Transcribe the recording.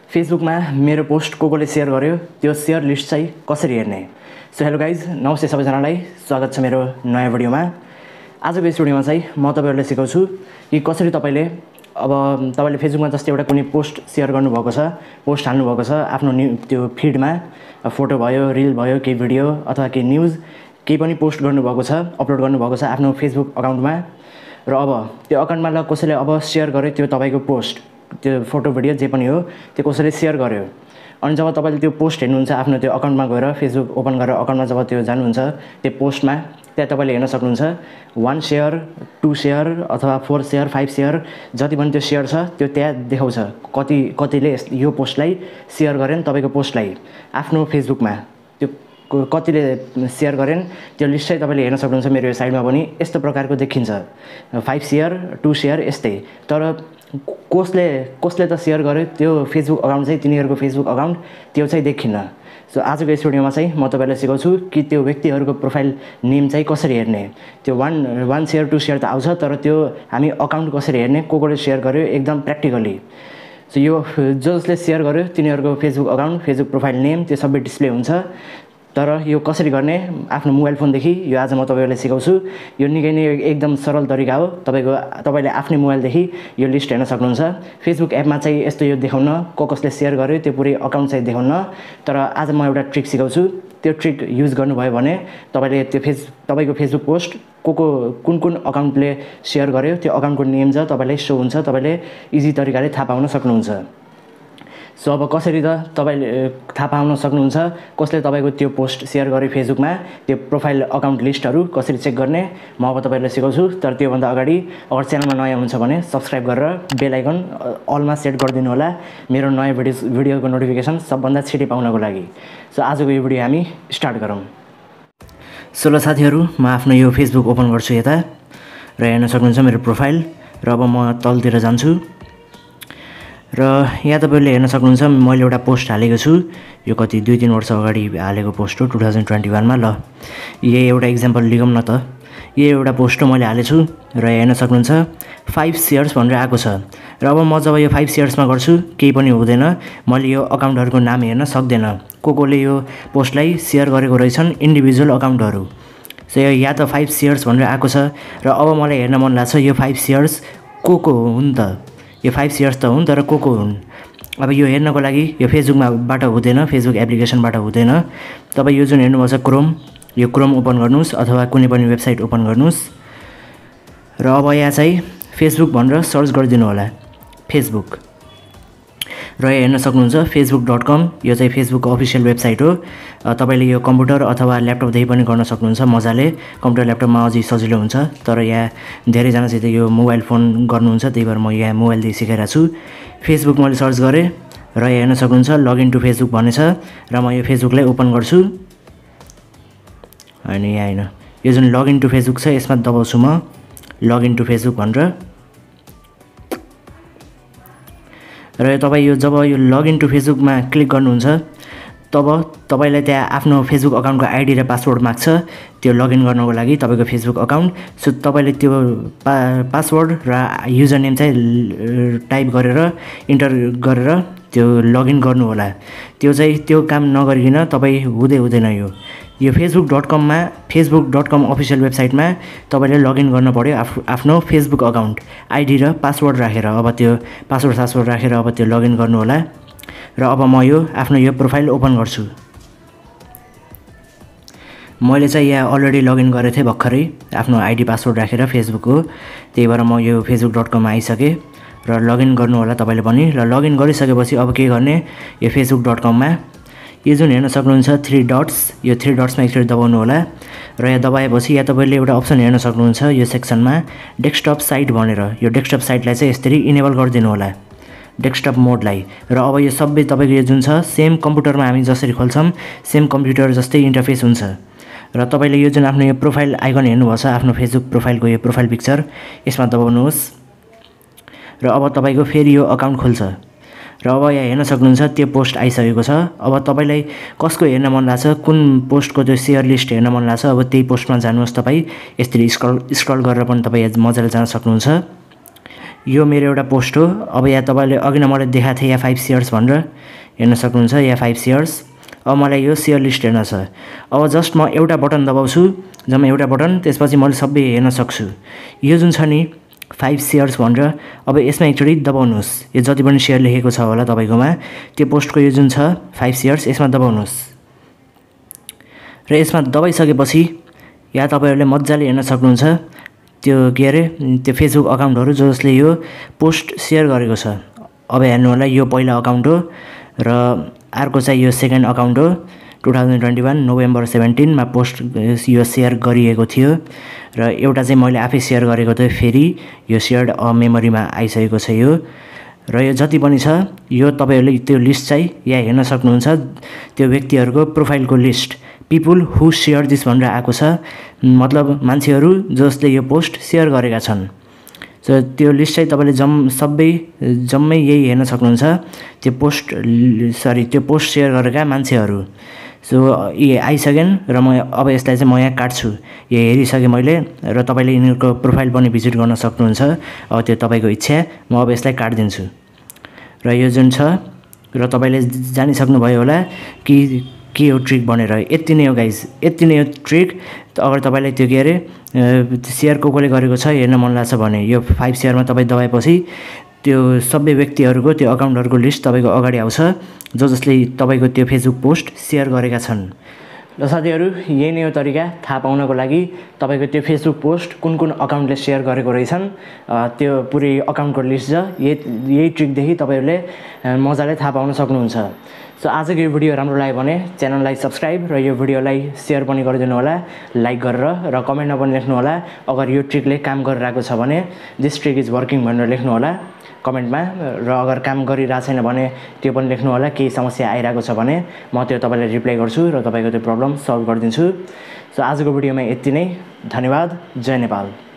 फेसबुकमा मेरो पोस्ट कोले सेयर गर्यो त्यो सेयर लिस्ट चाहिँ कसरी हेर्ने। सो हेलो गाइज, नमस्ते सबैजनालाई, स्वागत छ मेरो नयाँ भिडियोमा। आजको यस भिडियोमा चाहिँ म तपाईहरुलाई सिकाउँछु कि कसरी तपाईले फेसबुकमा जस्तै एउटा कुनै पोस्ट सेयर गर्नुभएको छ, पोस्ट हाल्नुभएको छ आफ्नो त्यो फिडमा, फोटो भयो, रिल भयो, केही भिडियो अथवा केही न्यूज केही पनि पोस्ट गर्नुभएको छ, अपलोड गर्नुभएको छ आफ्नो फेसबुक अकाउन्टमा र अब त्यो अकाउन्टमा ल कसैले अब सेयर गर्यो त्यो तपाईको पोस्ट, त्यो फोटो भिडियो जे पनि हो त्यो कसैले सेयर गर्यो। अनि जब तपाईले त्यो पोस्ट हेर्नुहुन्छ आफ्नो त्यो अकाउन्टमा गएर फेसबुक ओपन गरेर अकाउन्टमा जब त्यो जानुहुन्छ त्यो पोस्टमा त्यहाँ तपाईले हेर्न सक्नुहुन्छ 1 शेयर, 2 शेयर अथवा 4 शेयर, 5 शेयर जति पनि त्यो शेयर छ त्यो त्यहाँ देखाउँछ कतिले यो पोस्टलाई सेयर गरेन, तपाईको पोस्टलाई आफ्नो फेसबुकमा त्यो कतिले सेयर गरेन त्यो लिस्ट चाहिँ तपाईले हेर्न सक्नुहुन्छ। मेरो यो साइडमा पनि यस्तो प्रकारको देखिन्छ 5 शेयर, 2 शेयर यस्तै। तर कसले त सेयर गर्यो त्यो फेसबुक अकाउन्ट चाहिँ तिनीहरूको फेसबुक अकाउन्ट त्यो चाहिँ देखिन्न। सो आजको यस भिडियोमा चाहिँ म तपाईलाई सिकाउँछु कि त्यो व्यक्तिहरूको प्रोफाइल नेम चाहिँ कसरी हेर्ने। त्यो 1 शेयर 2 शेयर त आउँछ, तर त्यो हामी अकाउन्ट कसरी हेर्ने, कोले सेयर गर्यो एकदम प्र्याक्टिकली। सो यो जसले सेयर गर्यो तिनीहरूको Facebook account, Facebook profile name त्यो सबै डिस्प्ले हुन्छ। तर यो कसरी गर्ने आफ्नो मोबाइल फोनदेखि यो आज म तपाईहरुलाई सिकाउँछु। यो निकै नै एकदम सरल तरिका हो। तपाईले आफ्नै मोबाइलदेखि यो लिस्ट हेर्न सक्नुहुन्छ। फेसबुक एपमा चाहिँ यस्तो यो देखाउन कसले सेयर गर्यो त्यो पुरै अकाउन्ट चाहिँ देखाउन। तर आज म एउटा ट्रिक सिकाउँछु। त्यो ट्रिक युज गर्नुभयो भने तपाईले त्यो तपाईको फेसबुक पोस्ट कुन अकाउन्टले सेयर गर्यो त्यो अकाउन्टको नेम चाहिँ तपाईलाई सो हुन्छ, तपाईले इजी तरिकाले थाहा पाउन सक्नुहुन्छ। सो अब कसरी त तपाईले थाहा पाउन सक्नुहुन्छ कसले तपाईको त्यो पोस्ट सेयर गर्यो फेसबुकमा, त्यो प्रोफाइल अकाउन्ट लिस्टहरू कसरी चेक गर्ने म अब तपाईलाई सिकाउँछु। तर त्योभन्दा अगाडि अगर च्यानलमा नयाँ हुन्छ भने सब्स्क्राइब गरेर बेल आइकन अलमा सेट गरिदिनु होला मेरो नयाँ भिडियोको नोटिफिकेसन सबभन्दा छिटै पाउनको लागि। सो आजको यो भिडियो हामी स्टार्ट गरौँ। सो ल साथीहरू, म आफ्नो यो फेसबुक ओपन गर्छु यता र हेर्न सक्नुहुन्छ मेरो प्रोफाइल। र अब म तलतिर जान्छु र यहाँ तपाईले हेर्न सक्नुहुन्छ मैले एउटा पोस्ट हालेको छु। यो कति 2-3 वर्ष अगाडि हालेको पोस्ट हो 2021 मा। ल यही एउटा इक्जाम्पल लिगौँ न त। यही एउटा पोस्ट मैले हालेछु र हेर्न सक्नुहुन्छ 5 शेयर्स भनेर आएको छ। र अब म जब यो 5 शेयर्समा गर्छु केही पनि हुँदैन, मैले यो अकाउन्टहरूको नाम हेर्न सक्दैन। कोले यो पोस्टलाई सेयर गरेको रहेछन् इन्डिभिजुअल अकाउन्टहरू। सो या त 5 शेयर्स भनेर आएको छ र अब मलाई हेर्न मन लाग्छ यो 5 शेयर्स को हुन् त। यो 5 शेयर्स त हुन् तर को हुन्। अब यो हेर्नको लागि यो फेसबुकबाट हुँदैन, फेसबुक एप्लिकेसनबाट हुँदैन। तपाईँ यो जुन हेर्नुभएको छ क्रोम, यो क्रोम ओपन गर्नुहोस् अथवा कुनै पनि वेबसाइट ओपन गर्नुहोस् र अब यहाँ चाहिँ फेसबुक भनेर सर्च गरिदिनु होला, फेसबुक। र यहाँ हेर्न सक्नुहुन्छ facebook.com, यो चाहिँ फेसबुकको अफिसियल वेबसाइट हो। तपाईले यो कम्प्युटर अथवा ल्यापटपदेखि पनि गर्न सक्नुहुन्छ मजाले। कम्प्युटर ल्यापटपमा अझै सजिलो हुन्छ, तर यहाँ धेरैजना चाहिँ यो मोबाइल फोन गर्नुहुन्छ, त्यही भएर म यहाँ मोबाइलदेखि सिकाइरहेको छु। फेसबुक मैले सर्च गरेँ र यहाँ हेर्न सक्नुहुन्छ लगइन टु फेसबुक भन्ने छ र म यो फेसबुकलाई ओपन गर्छु। होइन यहाँ होइन, यो जुन लगइन टु फेसबुक छ यसमा दबाउँछु म, लगइन टु फेसबुक भनेर। र तपाईँ यो जब यो लगइन टु फेसबुकमा क्लिक गर्नुहुन्छ तब तपाईलाई त्यहाँ आफ्नो फेसबुक अकाउन्टको आइडी र पासवर्ड माग्छ त्यो लगइन गर्नको लागि तपाईको फेसबुक अकाउन्ट। सो तपाईले त्यो पासवर्ड र युजर नेम चाहिँ टाइप गरेर इन्टर गरेर त्यो लगइन गर्नु होला। त्यो काम नगरिकन तपाईँ हुँदैन। यो facebook.com अफिसियल वेबसाइटमा तपाईले लगइन गर्न पर्यो आफ्नो फेसबुक अकाउन्ट आइडी र पासवर्ड राखेर। अब त्यो पासवर्ड राखेर अब त्यो लगइन गर्नु होला। र अब म यो आफ्नो यो प्रोफाइल ओपन गर्छु। मैले चाहिँ यहाँ अलरेडी लगइन गरेको थिएँ भर्खरै आफ्नो आइडी पासवर्ड राखेर फेसबुकको, त्यही भएर म यो facebook.com मा आइसकेँ र लगइन गर्नु होला तपाईले पनि। र लगइन गरिसकेपछि अब के गर्ने, यो facebook.com मा यो जुन हेर्न सक्नुहुन्छ 3 डट्स, यो 3 डट्समा एकचोटि दबाउनु होला र यहाँ दबाएपछि यहाँ तपाईले एउटा अप्सन हेर्न सक्नुहुन्छ यो सेक्सनमा डेस्कटप साइट भनेर। यो डेस्कटप साइटलाई चाहिँ यसरी इनेबल गरिदिनु होला, डेस्कटप मोडलाई। र अब यो सबै तपाईको यो जुन छ सेम कम्प्युटरमा हामी जसरी खोल्छौँ सेम कम्प्युटर जस्तै इन्टरफेस हुन्छ। र तपाईले यो जुन आफ्नो यो प्रोफाइल आइकन हेर्नुभएको छ आफ्नो फेसबुक प्रोफाइलको यो प्रोफाइल पिक्चर, यसमा दबाउनुहोस् र अब तपाईको फेरि यो अकाउन्ट खोल्छ। र अब यहाँ हेर्न सक्नुहुन्छ त्यो पोस्ट आइसकेको छ। अब तपाईलाई कसको हेर्न मन लाग्छ, कुन पोस्टको त्यो सेयर लिस्ट हेर्न मन लाग्छ, अब त्यही पोस्टमा जानुहोस्। तपाईँ यसरी स्क्रल गरेर पनि तपाईँ मजाले जान सक्नुहुन्छ। यो मेरो एउटा पोस्ट हो। अब यहाँ तपाईँले अघि नै मलाई देखाएको थिएँ यहाँ 5 सेयर्स भनेर हेर्न सक्नुहुन्छ, यहाँ 5 सेयर्स। अब मलाई यो सेयर लिस्ट हेर्न छ। अब जस्ट म एउटा बटन दबाउँछु, जम्मा एउटा बटन, त्यसपछि मैले सबै हेर्न सक्छु। यो जुन छ नि 5 सेयर्स भनेर, अब यसमा एकचोटि दबाउनुहोस्। यो जति पनि सेयर लेखेको छ होला तपाईँकोमा, त्यो पोस्टको यो जुन छ 5 सेयर्स, यसमा दबाउनुहोस्। र यसमा दबाइसकेपछि यहाँ तपाईँहरूले मजाले हेर्न सक्नुहुन्छ त्यो के अरे त्यो फेसबुक अकाउन्टहरू जसले यो पोस्ट सेयर गरेको छ। अब हेर्नु होला, यो पहिला अकाउन्ट हो र अर्को चाहिँ यो सेकेन्ड अकाउन्ट हो। 2021 नोभेम्बर 17 मा पोस्ट यो सेयर गरिएको थियो र एउटा चाहिँ मैले आफै सेयर गरेको थिएँ। फेरि यो सेयर्ड मेमोरीमा आइसकेको छ यो। र यो जति पनि छ यो तपाईँहरूले त्यो लिस्ट चाहिँ यहाँ हेर्न सक्नुहुन्छ। त्यो व्यक्तिहरूको प्रोफाइलको list, people who share this भनेर आएको छ, मतलब मान्छेहरू जसले यो पोस्ट सेयर गरेका छन्। सो त्यो लिस्ट चाहिँ तपाईँले जम्मै यही हेर्न सक्नुहुन्छ, त्यो पोस्ट सेयर गरेका मान्छेहरू। सो यी आइसकेन् र म अब यसलाई चाहिँ म यहाँ काट्छु। यो हेरिसकेँ मैले र तपाईँले यिनीहरूको प्रोफाइल पनि भिजिट गर्न सक्नुहुन्छ। अब त्यो तपाईँको इच्छा, म अब यसलाई काटिदिन्छु। र यो जुन छ र तपाईँले जानिसक्नुभयो होला कि के हो ट्रिक भनेर। यति नै हो गाइज, यति नै हो ट्रिक। अगर तपाईँलाई त्यो के अरे सेयर कसले गरेको छ हेर्न मन लाग्छ भने यो 5 सेयरमा तपाईँ दबाएपछि त्यो सबै व्यक्तिहरूको त्यो अकाउन्टहरूको लिस्ट तपाईँको अगाडि आउँछ जसले तपाईँको त्यो फेसबुक पोस्ट सेयर गरेका छन्। र साथीहरू, यही नै हो तरिका थाहा पाउनको लागि तपाईँको त्यो फेसबुक पोस्ट कुन अकाउन्टले सेयर गरेको रहेछन्, त्यो पुरै अकाउन्टको लिस्ट छ। यही ट्रिकदेखि तपाईँहरूले मजाले थाहा पाउन सक्नुहुन्छ। सो आजको यो भिडियो राम्रो लाग्यो भने च्यानललाई सब्सक्राइब र यो भिडियोलाई सेयर पनि गरिदिनु होला, लाइक गरेर, र कमेन्टमा पनि लेख्नु होला अगर यो ट्रिकले काम गरिरहेको छ भने दिस ट्रिक इज वर्किङ भनेर लेख्नु होला कमेन्टमा। र अगर काम गरिरहेको छैन भने त्यो पनि लेख्नु होला, केही समस्या आइरहेको छ भने म त्यो तपाईँलाई रिप्लाई गर्छु र तपाईँको त्यो प्रब्लम सल्भ गरिदिन्छु। सो आजको भिडियोमा यति नै। धन्यवाद। जय नेपाल।